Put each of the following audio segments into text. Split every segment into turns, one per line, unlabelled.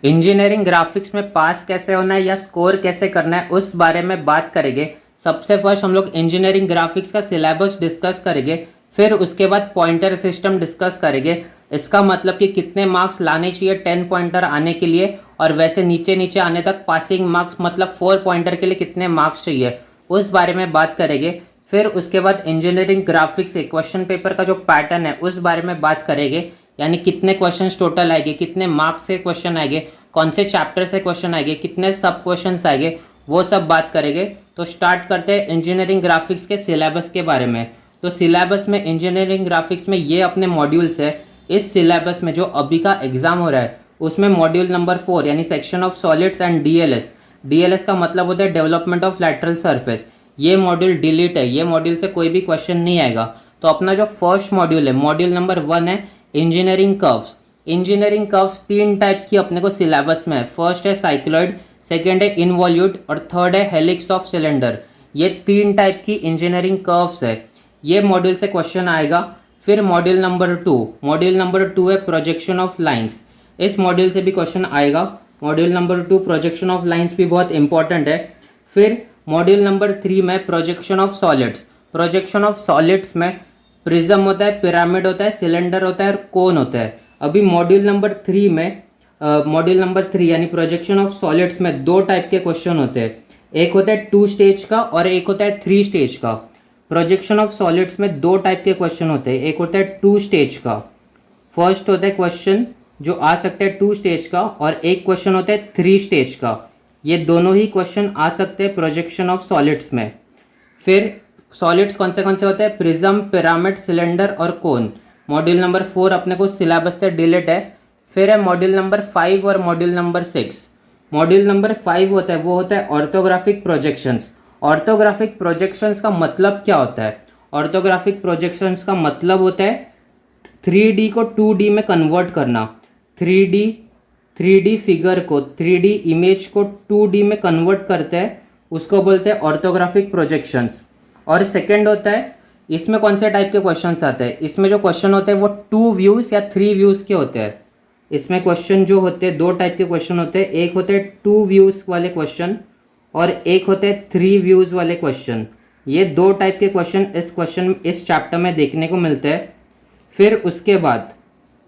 Engineering graphics में पास कैसे होना है या स्कोर कैसे करना है उस बारे में बात करेंगे। सबसे फर्स्ट हम लोग इंजीनियरिंग ग्राफिक्स का सिलेबस डिस्कस करेंगे, फिर उसके बाद पॉइंटर सिस्टम डिस्कस करेंगे। इसका मतलब कि कितने मार्क्स लाने चाहिए 10 पॉइंटर आने के लिए, और वैसे नीचे नीचे आने तक पासिंग मार्क्स मतलब 4 पॉइंटर के लिए कितने मार्क्स चाहिए उस बारे में बात करेंगे। फिर उसके बाद इंजीनियरिंग ग्राफिक्स के क्वेश्चन पेपर का जो पैटर्न है उस बारे में बात करेंगे, यानी कितने क्वेश्चंस टोटल आएंगे, कितने मार्क्स से क्वेश्चन आएंगे, कौन से चैप्टर से क्वेश्चन आएंगे, कितने सब क्वेश्चंस आएंगे, वो सब बात करेंगे। तो स्टार्ट करते हैं इंजीनियरिंग ग्राफिक्स के सिलेबस के बारे में। तो सिलेबस में इंजीनियरिंग ग्राफिक्स में ये अपने मॉड्यूल्स है। इस सिलेबस में जो अभी का एग्जाम हो रहा है उसमें मॉड्यूल नंबर 4 यानी section of solids and DLS, DLS का मतलब होता है डेवलपमेंट ऑफ लैटरल सरफेस, ये मॉड्यूल डिलीट है, ये मॉड्यूल से कोई भी क्वेश्चन नहीं आएगा। तो अपना जो फर्स्ट मॉड्यूल है, मॉड्यूल नंबर 1 है engineering curves. Engineering curves 3 type की अपने को सिलेबस में है। फर्स्ट है साइक्लॉइड, सेकेंड है इनवॉल्यूट और थर्ड है हेलिक्स ऑफ सिलेंडर। ये 3 टाइप की इंजीनियरिंग कर्व्स है, ये मॉड्यूल से क्वेश्चन आएगा। फिर मॉड्यूल नंबर टू है प्रोजेक्शन ऑफ लाइंस, इस मॉड्यूल से भी क्वेश्चन आएगा। Module number 2 projection of lines भी बहुत इंपॉर्टेंट है। फिर मॉड्यूल नंबर 3 में projection of solids. Projection of solids में प्रिज्म होता है, पिरामिड होता है, सिलेंडर होता है और कोन होता है। अभी मॉड्यूल नंबर 3 में मॉड्यूल नंबर 3 यानी प्रोजेक्शन ऑफ सॉलिड्स में 2 टाइप के क्वेश्चन होते हैं, एक होता है 2 स्टेज का और एक होता है 3 स्टेज का। प्रोजेक्शन ऑफ सॉलिड्स में 2 टाइप के क्वेश्चन होते हैं, एक होता है 2 स्टेज का, फर्स्ट होता है क्वेश्चन जो आ सकता है 2 स्टेज का, और एक क्वेश्चन होता है 3 स्टेज का। ये दोनों ही क्वेश्चन आ सकते हैं प्रोजेक्शन ऑफ सॉलिड्स में। फिर सॉलिड्स कौन से होते हैं, प्रिज्म, पिरामिड, सिलेंडर और कोन। मॉड्यूल नंबर 4 अपने को सिलेबस से डिलीट है। फिर है मॉड्यूल नंबर 5 और मॉड्यूल नंबर 6। मॉड्यूल नंबर 5 होता है वो होता है ऑर्थोग्राफिक प्रोजेक्शंस। ऑर्थोग्राफिक प्रोजेक्शंस का मतलब क्या होता है? ऑर्थोग्राफिक प्रोजेक्शंस का मतलब होता है 3D को 2D में कन्वर्ट करना। 3D फिगर को, 3D इमेज को 2D में कन्वर्ट करते हैं, उसको बोलते हैं ऑर्थोग्राफिक प्रोजेक्शंस। और सेकंड होता है, इसमें कौन से टाइप के क्वेश्चंस आते हैं? इसमें जो क्वेश्चन होते हैं वो 2 व्यूज या 3 व्यूज के होते हैं। इसमें क्वेश्चन जो होते हैं 2 टाइप के क्वेश्चन होते हैं, एक होते हैं 2 व्यूज वाले क्वेश्चन और एक होते हैं 3 व्यूज वाले क्वेश्चन। ये 2 टाइप के क्वेश्चन इस चैप्टर में देखने को मिलते हैं। फिर उसके बाद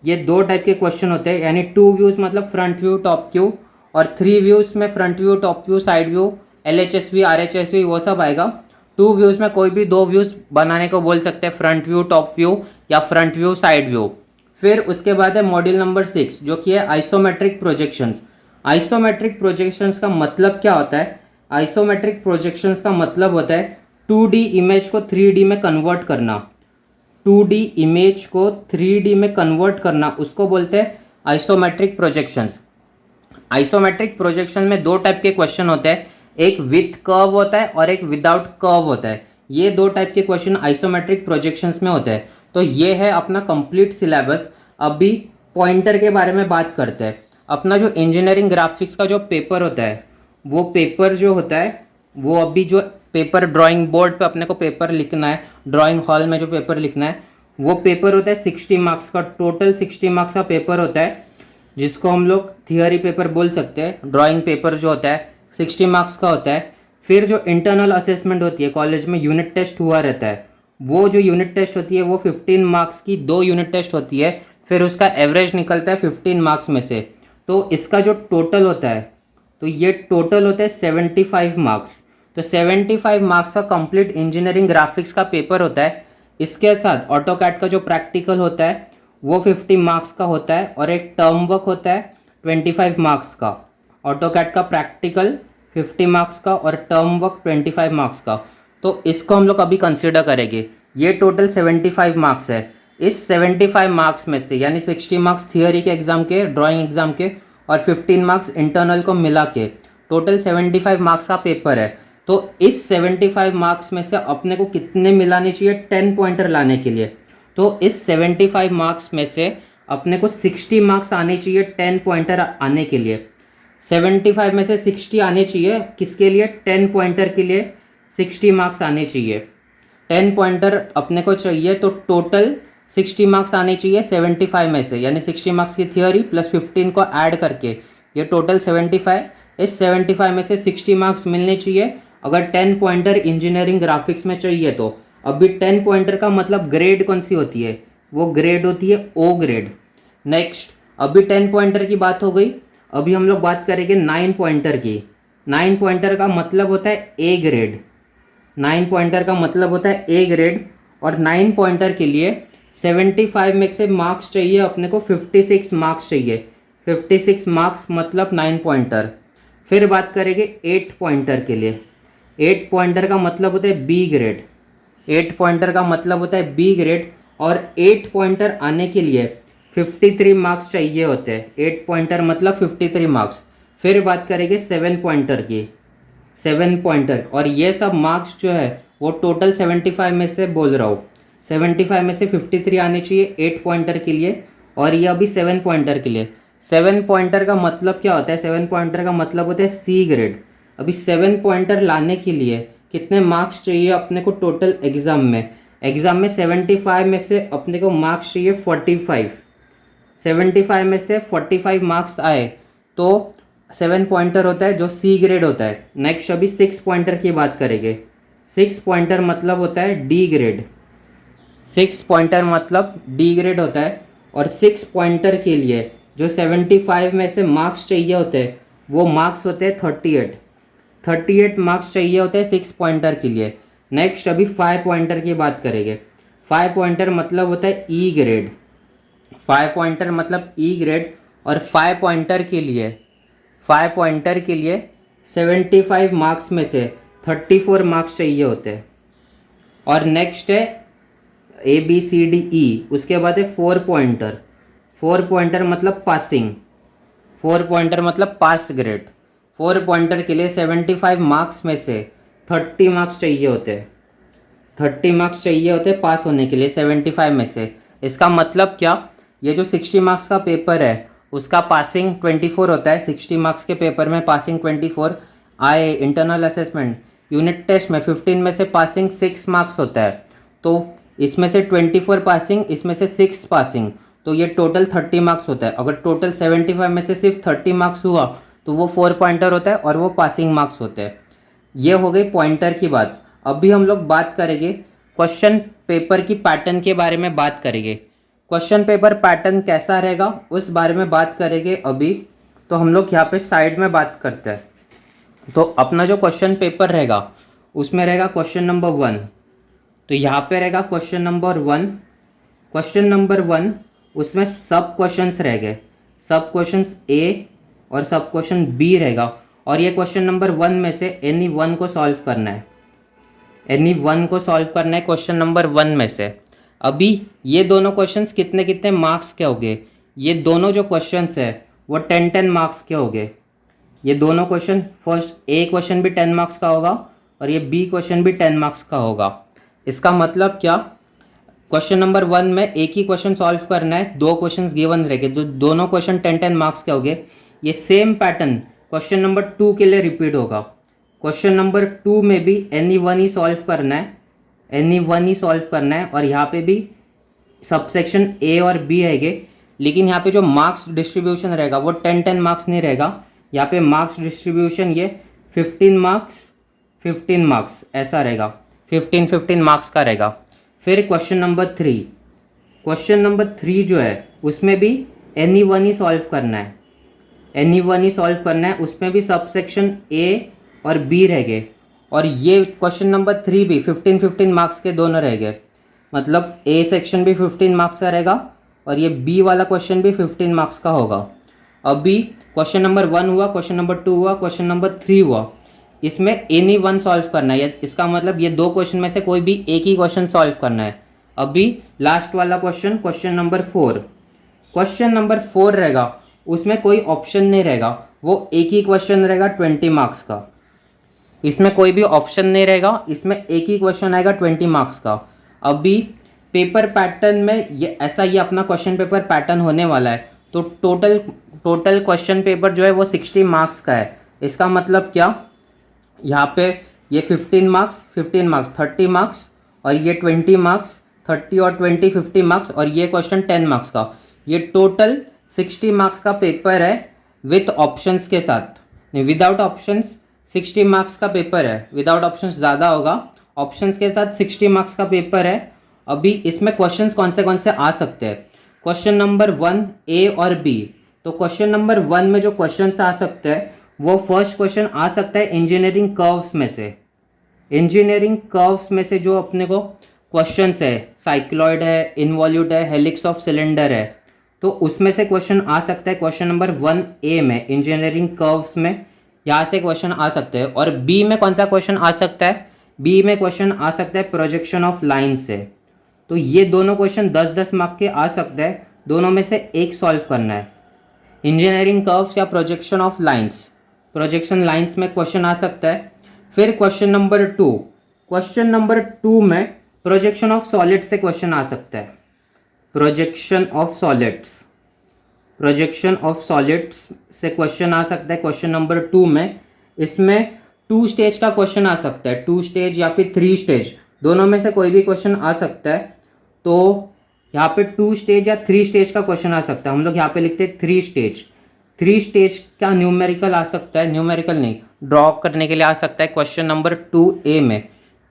ये 2 टाइप के क्वेश्चन होते हैं, यानी 2 व्यूज मतलब फ्रंट व्यू, टॉप व्यू, और 3 व्यूज में front view, top view, side view, LHSV, RHSV वो सब आएगा। 2 व्यूज में कोई भी 2 व्यूज बनाने को बोल सकते हैं, फ्रंट व्यू, टॉप व्यू या फ्रंट व्यू, साइड व्यू। फिर उसके बाद है मॉड्यूल नंबर 6 जो कि है आइसोमेट्रिक प्रोजेक्शंस। आइसोमेट्रिक प्रोजेक्शंस का मतलब क्या होता है? आइसोमेट्रिक प्रोजेक्शंस का मतलब होता है 2D इमेज को 3D में कन्वर्ट करना। 2D इमेज को 3D में कन्वर्ट करना, उसको बोलते हैं आइसोमेट्रिक प्रोजेक्शंस। आइसोमेट्रिक प्रोजेक्शन में 2 टाइप के क्वेश्चन होते हैं, एक विथ कर्व होता है और एक विदाउट कर्व होता है। ये 2 टाइप के क्वेश्चन आइसोमेट्रिक प्रोजेक्शंस में होते हैं। तो ये है अपना कंप्लीट सिलेबस। अभी पॉइंटर के बारे में बात करते हैं। अपना जो इंजीनियरिंग ग्राफिक्स का जो पेपर होता है, वो पेपर जो होता है वो अभी जो पेपर ड्राइंग बोर्ड पे अपने को पेपर लिखना है, ड्राइंग हॉल में जो पेपर लिखना है वो पेपर होता है 60 मार्क्स का। टोटल 60 मार्क्स का पेपर होता है, जिसको हम लोग थियरी पेपर बोल सकते हैं। ड्राइंग पेपर जो होता है 60 मार्क्स का होता है। फिर जो इंटरनल असेसमेंट होती है, कॉलेज में यूनिट टेस्ट हुआ रहता है, वो जो यूनिट टेस्ट होती है वो 15 मार्क्स की 2 यूनिट टेस्ट होती है। फिर उसका एवरेज निकलता है 15 मार्क्स में से। तो इसका जो टोटल होता है, तो ये टोटल होता है 75 मार्क्स। तो 75 मार्क्स का कंप्लीट इंजीनियरिंग ग्राफिक्स का पेपर होता है। इसके साथ ऑटोकैड का जो प्रैक्टिकल होता है वो 50 मार्क्स का होता है, और एक टर्म वर्क होता है 25 मार्क्स का। ऑटोकैड का प्रैक्टिकल 50 मार्क्स का और टर्म वर्क 25 मार्क्स का। तो इसको हम लोग अभी कंसिडर करेंगे। ये टोटल 75 मार्क्स है। इस 75 मार्क्स में से यानी 60 मार्क्स थियोरी के एग्जाम के, ड्राइंग एग्जाम के, और 15 मार्क्स इंटरनल को मिला के टोटल 75 मार्क्स का पेपर है। तो इस 75 मार्क्स में से अपने को कितने मिलाने चाहिए 10 पॉइंटर लाने के लिए? तो इस 75 मार्क्स में से अपने को 60 मार्क्स आने चाहिए 10 पॉइंटर आने के लिए। 75 में से 60 आने चाहिए किसके लिए? 10 पॉइंटर के लिए 60 मार्क्स आने चाहिए। 10 पॉइंटर अपने को चाहिए, तो टोटल 60 मार्क्स आने चाहिए 75 में से, यानी 60 मार्क्स की थियोरी प्लस 15 को ऐड करके ये टोटल 75, इस 75 में से 60 मार्क्स मिलने चाहिए अगर 10 पॉइंटर इंजीनियरिंग ग्राफिक्स में चाहिए तो। अभी 10 पॉइंटर का मतलब ग्रेड कौन सी होती है, वो ग्रेड होती है ओ ग्रेड। नेक्स्ट, अभी 10 पॉइंटर की बात हो गई, अभी हम लोग बात करेंगे 9 पॉइंटर की। 9 पॉइंटर का मतलब होता है ए ग्रेड। 9 पॉइंटर का मतलब होता है ए ग्रेड, और 9 पॉइंटर के लिए 75 में से मार्क्स चाहिए अपने को, 56 मार्क्स चाहिए। 56 मार्क्स मतलब 9 पॉइंटर। फिर बात करेंगे 8 पॉइंटर के लिए। 8 पॉइंटर का मतलब होता है बी ग्रेड। 8 पॉइंटर का मतलब होता है बी ग्रेड, और 8 पॉइंटर आने के लिए 53 मार्क्स चाहिए होते हैं। 8 पॉइंटर मतलब 53 मार्क्स। फिर बात करेंगे 7 पॉइंटर की। 7 पॉइंटर, और ये सब मार्क्स जो है वो टोटल 75 में से बोल रहा हूँ। 75 में से 53 आने चाहिए 8 पॉइंटर के लिए, और ये अभी 7 पॉइंटर के लिए। 7 पॉइंटर का मतलब क्या होता है, 7 पॉइंटर का मतलब होता है सी ग्रेड। अभी 7 पॉइंटर लाने के लिए कितने मार्क्स चाहिए अपने को टोटल एग्जाम में। एग्जाम में 75 में से अपने को मार्क्स चाहिए 45। 75 में से 45 मार्क्स आए तो 7 पॉइंटर होता है जो सी ग्रेड होता है। नेक्स्ट, अभी 6 पॉइंटर की बात करेंगे। 6 पॉइंटर मतलब होता है डी ग्रेड। 6 पॉइंटर मतलब डी ग्रेड होता है, और 6 पॉइंटर के लिए जो 75 में से मार्क्स चाहिए होते हैं वो मार्क्स होते हैं 38। 38 मार्क्स चाहिए होते हैं 6 पॉइंटर के लिए। नेक्स्ट, अभी 5 पॉइंटर की बात करेंगे। 5 पॉइंटर मतलब होता है ई ग्रेड। 5 पॉइंटर मतलब ई ग्रेड, और 5 पॉइंटर के लिए 75 मार्क्स में से 34 मार्क्स चाहिए होते हैं। और नेक्स्ट है A B C D E, उसके बाद है 4 पॉइंटर। 4 पॉइंटर मतलब पासिंग। 4 पॉइंटर मतलब पास ग्रेड। 4 पॉइंटर के लिए 75 मार्क्स में से 30 मार्क्स चाहिए होते हैं। 30 मार्क्स चाहिए होते हैं पास होने के लिए 75 में से। इसका मतलब क्या, ये जो 60 मार्क्स का पेपर है उसका पासिंग 24 होता है। 60 मार्क्स के पेपर में पासिंग 24 आए। इंटरनल असेसमेंट यूनिट टेस्ट में 15 में से पासिंग 6 मार्क्स होता है, तो इसमें से 24 पासिंग, इसमें से 6 पासिंग, तो ये टोटल 30 मार्क्स होता है। अगर टोटल 75 में से सिर्फ 30 मार्क्स हुआ तो वो 4 पॉइंटर होता है और वो पासिंग मार्क्स होते हैं। ये हो गई पॉइंटर की बात। अभी हम लोग बात करेंगे क्वेश्चन पेपर की पैटर्न के बारे में बात करेंगे। क्वेश्चन पेपर पैटर्न कैसा रहेगा उस बारे में बात करेंगे अभी। तो हम लोग यहाँ पे साइड में बात करते हैं। तो अपना जो क्वेश्चन पेपर रहेगा उसमें रहेगा क्वेश्चन नंबर 1। तो यहाँ पे रहेगा क्वेश्चन नंबर 1। क्वेश्चन नंबर 1 उसमें सब क्वेश्चंस रह गए। सब क्वेश्चंस ए और सब क्वेश्चन बी रहेगा, और ये क्वेश्चन नंबर 1 में से एनी वन को सॉल्व करना है। एनी वन को सॉल्व करना है क्वेश्चन नंबर 1 में से। अभी ये दोनों क्वेश्चंस कितने कितने मार्क्स के होंगे, ये दोनों जो क्वेश्चंस है वो 10-10 मार्क्स के होंगे। ये दोनों क्वेश्चन, फर्स्ट ए क्वेश्चन भी 10 मार्क्स का होगा और ये बी क्वेश्चन भी 10 मार्क्स का होगा। इसका मतलब क्या, क्वेश्चन नंबर 1 में एक ही क्वेश्चन सॉल्व करना है, 2 क्वेश्चन गिवन रहेंगे, जो दोनों क्वेश्चन 10-10 मार्क्स के होंगे। ये सेम पैटर्न क्वेश्चन नंबर 2 के लिए रिपीट होगा। क्वेश्चन नंबर 2 में भी एनी वन ही सॉल्व करना है, एनी वन ही सॉल्व करना है, और यहाँ पे भी सबसेक्शन ए और बी रहेंगे। लेकिन यहाँ पे जो मार्क्स डिस्ट्रीब्यूशन रहेगा वो 10-10 मार्क्स नहीं रहेगा। यहाँ पे मार्क्स डिस्ट्रीब्यूशन ये 15 मार्क्स 15 मार्क्स ऐसा रहेगा, 15-15 मार्क्स का रहेगा। फिर क्वेश्चन नंबर 3, क्वेश्चन नंबर 3 जो है उसमें भी एनी वन ही सॉल्व करना है, एनी वन ही सॉल्व करना है। उसमें भी सबसेक्शन ए और बी रहेंगे, और ये क्वेश्चन नंबर 3 भी 15-15 मार्क्स के दोनों रहेंगे। मतलब ए सेक्शन भी 15 मार्क्स का रहेगा और ये बी वाला क्वेश्चन भी 15 मार्क्स का होगा। अभी क्वेश्चन नंबर 1 हुआ, क्वेश्चन नंबर 2 हुआ, क्वेश्चन नंबर 3 हुआ। इसमें एनी वन सॉल्व करना है, इसका मतलब ये 2 क्वेश्चन में से कोई भी एक ही क्वेश्चन सॉल्व करना है। अभी लास्ट वाला question, question number 4। Question number 4 रहेगा, उसमें कोई ऑप्शन नहीं रहेगा, वो एक ही क्वेश्चन रहेगा 20 मार्क्स का। इसमें कोई भी ऑप्शन नहीं रहेगा, इसमें एक ही क्वेश्चन आएगा 20 मार्क्स का। अभी पेपर पैटर्न में ये ऐसा ही अपना क्वेश्चन पेपर पैटर्न होने वाला है। तो टोटल क्वेश्चन पेपर जो है वो 60 मार्क्स का है। इसका मतलब क्या, यहाँ पे ये 15 मार्क्स 30 मार्क्स, और ये 20 मार्क्स 30 और 20 50 मार्क्स, और ये क्वेश्चन 10 मार्क्स का। ये टोटल 60 मार्क्स का पेपर है विथ ऑप्शंस के साथ, नहीं विदाउट ऑप्शंस 60 मार्क्स का पेपर है, विदाउट ऑप्शंस ज़्यादा होगा, ऑप्शंस के साथ 60 मार्क्स का पेपर है। अभी इसमें क्वेश्चंस कौन से आ सकते हैं, क्वेश्चन नंबर 1 ए और बी। तो क्वेश्चन नंबर 1 में जो क्वेश्चंस आ सकते हैं वो फर्स्ट क्वेश्चन आ सकता है इंजीनियरिंग कर्व्स में से। इंजीनियरिंग कर्व्स में से जो अपने को क्वेश्चंस है, साइक्लॉइड है, इनवॉल्यूट है, हेलिक्स ऑफ सिलेंडर है, तो उसमें से क्वेश्चन आ सकता है क्वेश्चन नंबर 1 ए में, इंजीनियरिंग कर्व्स में यहाँ से क्वेश्चन आ सकते हैं। और बी में कौन सा क्वेश्चन आ सकता है, बी में क्वेश्चन आ सकता है प्रोजेक्शन ऑफ लाइन से। तो ये दोनों क्वेश्चन 10-10 मार्क के आ सकते हैं, दोनों में से एक सॉल्व करना है। इंजीनियरिंग कर्व्स या projection of lines, projection lines में क्वेश्चन आ सकता है। फिर क्वेश्चन नंबर 2, क्वेश्चन नंबर 2 में प्रोजेक्शन ऑफ सॉलिड्स से क्वेश्चन आ सकता है। Projection of solids, projection of solids से क्वेश्चन आ सकता है क्वेश्चन नंबर 2 में। इसमें 2 स्टेज का क्वेश्चन आ सकता है, 2 स्टेज या फिर 3 स्टेज, दोनों में से कोई भी क्वेश्चन आ सकता है। तो यहाँ पे 2 स्टेज या 3 स्टेज का क्वेश्चन आ सकता है। हम लोग यहाँ पे लिखते हैं 3 स्टेज। 3 स्टेज का न्यूमेरिकल आ सकता है, न्यूमेरिकल नहीं, ड्रॉ करने के लिए आ सकता है क्वेश्चन नंबर 2A में।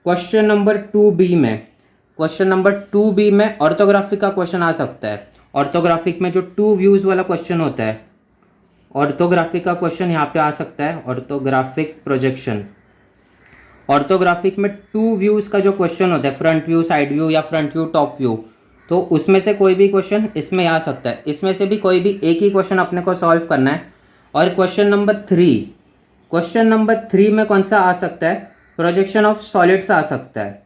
क्वेश्चन नंबर 2B में, क्वेश्चन नंबर 2B में ऑर्थोग्राफिक का क्वेश्चन आ सकता है। ऑर्थोग्राफिक में जो 2 व्यूज वाला क्वेश्चन होता है, ऑर्थोग्राफिक का क्वेश्चन यहाँ पे आ सकता है, ऑर्थोग्राफिक प्रोजेक्शन। ऑर्थोग्राफिक में 2 व्यूज का जो क्वेश्चन होता है, फ्रंट व्यू, साइड व्यू या फ्रंट व्यू, टॉप व्यू, तो उसमें से कोई भी क्वेश्चन इसमें आ सकता है। इसमें से भी कोई भी एक ही क्वेश्चन अपने को सॉल्व करना है। और क्वेश्चन नंबर 3, क्वेश्चन नंबर 3 में कौन सा आ सकता है, प्रोजेक्शन ऑफ सॉलिड्स आ सकता है।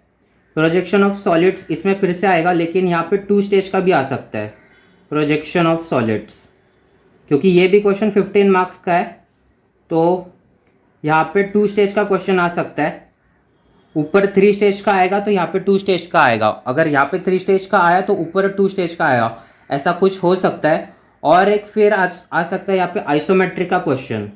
प्रोजेक्शन ऑफ सॉलिड्स इसमें फिर से आएगा, लेकिन यहाँ पे 2 स्टेज का भी आ सकता है, प्रोजेक्शन ऑफ सॉलिड्स, क्योंकि ये भी क्वेश्चन 15 मार्क्स का है। तो यहाँ पे 2 स्टेज का क्वेश्चन आ सकता है। ऊपर 3 स्टेज का आएगा तो यहाँ पे 2 स्टेज का आएगा, अगर यहाँ पे 3 स्टेज का आया तो ऊपर 2 स्टेज का आएगा, ऐसा कुछ हो सकता है। और एक फिर आ सकता है यहाँ पे आइसोमेट्रिक का क्वेश्चन।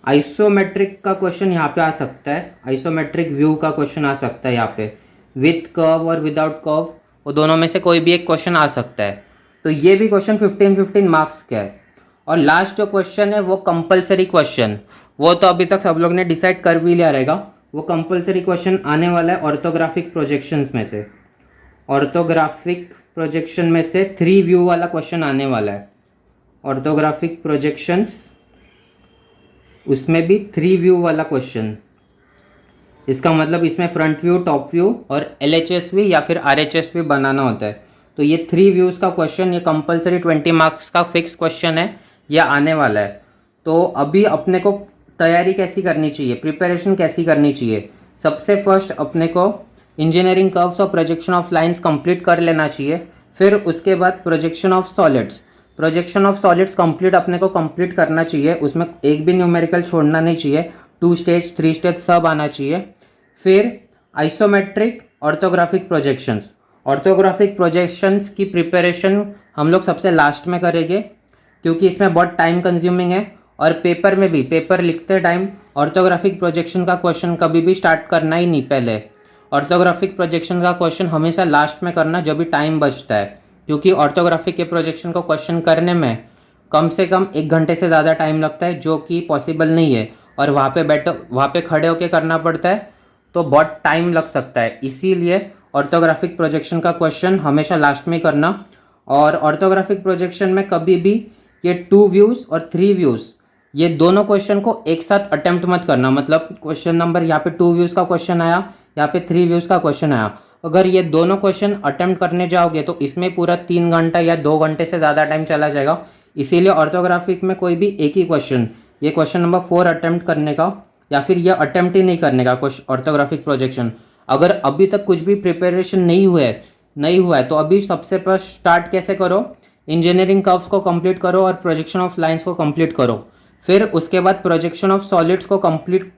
आइसोमेट्रिक का क्वेश्चन यहाँ पे आ सकता है, आइसोमेट्रिक व्यू का क्वेश्चन आ सकता है यहाँ पे, विथ कर्व और विदाउट कर्व, वो दोनों में से कोई भी एक क्वेश्चन आ सकता है। तो ये भी क्वेश्चन 15 मार्क्स का है। और लास्ट जो क्वेश्चन है वो कंपलसरी क्वेश्चन, वो तो अभी तक सब लोग ने डिसाइड कर भी लिया रहेगा। वो कंपलसरी क्वेश्चन आने वाला है ऑर्थोग्राफिक प्रोजेक्शंस में से। ऑर्थोग्राफिक प्रोजेक्शन में से 3 व्यू वाला क्वेश्चन आने वाला है। ऑर्थोग्राफिक प्रोजेक्शंस, उसमें भी 3 व्यू वाला क्वेश्चन। इसका मतलब इसमें फ्रंट व्यू, टॉप व्यू और LHS या फिर RHS बनाना होता है। तो ये 3 व्यूज़ का क्वेश्चन, ये कंपलसरी 20 मार्क्स का फिक्स क्वेश्चन है, यह आने वाला है। तो अभी अपने को तैयारी कैसी करनी चाहिए, प्रिपरेशन कैसी करनी चाहिए। सबसे फर्स्ट अपने को इंजीनियरिंग कर्व्स और प्रोजेक्शन ऑफ लाइंस कंप्लीट कर लेना चाहिए। फिर उसके बाद projection of solids, projection of solids complete अपने को कंप्लीट करना चाहिए, उसमें एक भी न्यूमेरिकल छोड़ना नहीं चाहिए। 2 स्टेज 3 स्टेज सब आना चाहिए। फिर isometric orthographic projections, orthographic projections की प्रिपरेशन हम लोग सबसे लास्ट में करेंगे, क्योंकि इसमें बहुत टाइम कंज्यूमिंग है। और पेपर में भी, पेपर लिखते टाइम ऑर्थोग्राफिक प्रोजेक्शन का क्वेश्चन कभी भी स्टार्ट करना ही नहीं पहले। ऑर्थोग्राफिक प्रोजेक्शन का क्वेश्चन हमेशा लास्ट में करना जब भी टाइम बचता है, क्योंकि ऑर्थोग्राफिक के प्रोजेक्शन को क्वेश्चन करने में कम से कम 1 घंटे से ज़्यादा टाइम लगता है, जो कि पॉसिबल नहीं है। और वहाँ पे खड़े होकर करना पड़ता है, तो बहुत टाइम लग सकता है। इसीलिए ऑर्थोग्राफिक प्रोजेक्शन का क्वेश्चन हमेशा लास्ट में करना। और ऑर्थोग्राफिक प्रोजेक्शन में कभी भी ये 2 व्यूज़ और 3 व्यूज़, ये दोनों क्वेश्चन को एक साथ अटेम्प्ट मत करना। मतलब क्वेश्चन नंबर यहाँ पे 2 व्यूज़ का क्वेश्चन आया, यहाँ पे 3 व्यूज़ का क्वेश्चन आया, अगर ये दोनों क्वेश्चन अटेम्प्ट करने जाओगे तो इसमें पूरा 3 घंटा या 2 घंटे से ज़्यादा टाइम चला जाएगा। इसीलिए ऑर्थोग्राफिक में कोई भी एक ही क्वेश्चन, ये क्वेश्चन नंबर 4 अटेम्प्ट करने का, या फिर यह अटेम्प्ट ही नहीं करने का ऑर्थोग्राफिक प्रोजेक्शन। अगर अभी तक कुछ भी प्रिपरेशन नहीं हुआ है तो अभी सबसे फर्स्ट स्टार्ट कैसे करो, इंजीनियरिंग कर्व्स को कंप्लीट करो और प्रोजेक्शन ऑफ लाइंस को कंप्लीट करो। फिर उसके बाद प्रोजेक्शन ऑफ सॉलिड्स को कंप्लीट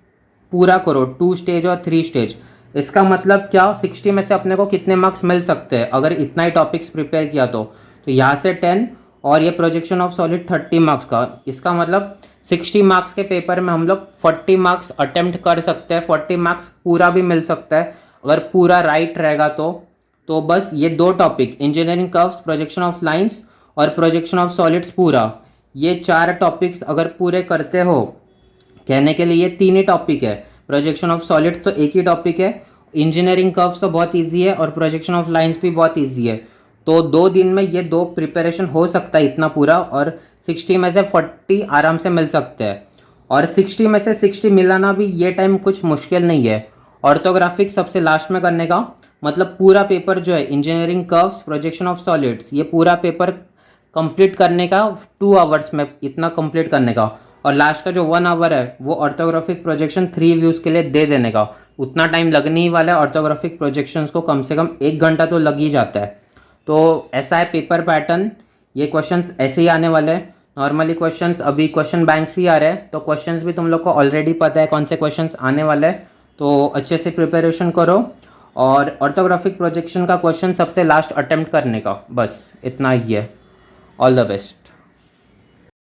पूरा करो, 2 स्टेज और 3 स्टेज। इसका मतलब क्या, 60 में से अपने को कितने मार्क्स मिल सकते हैं अगर इतना ही टॉपिक्स प्रिपेयर किया तो यहाँ से 10 और ये प्रोजेक्शन ऑफ सॉलिड 30 मार्क्स का। इसका मतलब 60 मार्क्स के पेपर में हम लोग 40 मार्क्स अटेम्प्ट कर सकते हैं, 40 मार्क्स पूरा भी मिल सकता है अगर पूरा राइट रहेगा तो बस ये 2 topic, engineering curves, projection of lines और प्रोजेक्शन ऑफ सॉलिड्स पूरा, ये 4 टॉपिक्स अगर पूरे करते हो, कहने के लिए ये 3 ही टॉपिक है, प्रोजेक्शन ऑफ सॉलिड्स तो एक ही टॉपिक है, इंजीनियरिंग कर्व्स तो बहुत ईजी है और प्रोजेक्शन ऑफ लाइंस भी बहुत ईजी है। तो 2 दिन में ये 2 प्रिपरेशन हो सकता है इतना पूरा, और 60 में से 40 आराम से मिल सकते हैं। और 60 में से 60 मिलाना भी ये टाइम कुछ मुश्किल नहीं है। ऑर्थोग्राफिक सबसे लास्ट में करने का, मतलब पूरा पेपर जो है engineering curves projection of solids, ये पूरा पेपर कंप्लीट करने का 2 आवर्स में, इतना कंप्लीट करने का। और लास्ट का जो 1 आवर है वो ऑर्थोग्राफिक प्रोजेक्शन 3 व्यूज़ के लिए दे देने का। उतना टाइम लगने ही वाला है, ऑर्थोग्राफिक प्रोजेक्शंस को कम से कम 1 घंटा तो लग ही जाता है। तो ऐसा है पेपर पैटर्न, ये क्वेश्चंस ऐसे ही आने वाले हैं। नॉर्मली क्वेश्चंस अभी क्वेश्चन बैंक से ही आ रहे हैं, तो क्वेश्चंस भी तुम लोग को ऑलरेडी पता है कौन से क्वेश्चंस आने वाले हैं, तो अच्छे से प्रिपरेशन करो। और ऑर्थोग्राफिक प्रोजेक्शन का क्वेश्चन सबसे लास्ट अटेम्प्ट करने का, बस इतना ही है। All the best.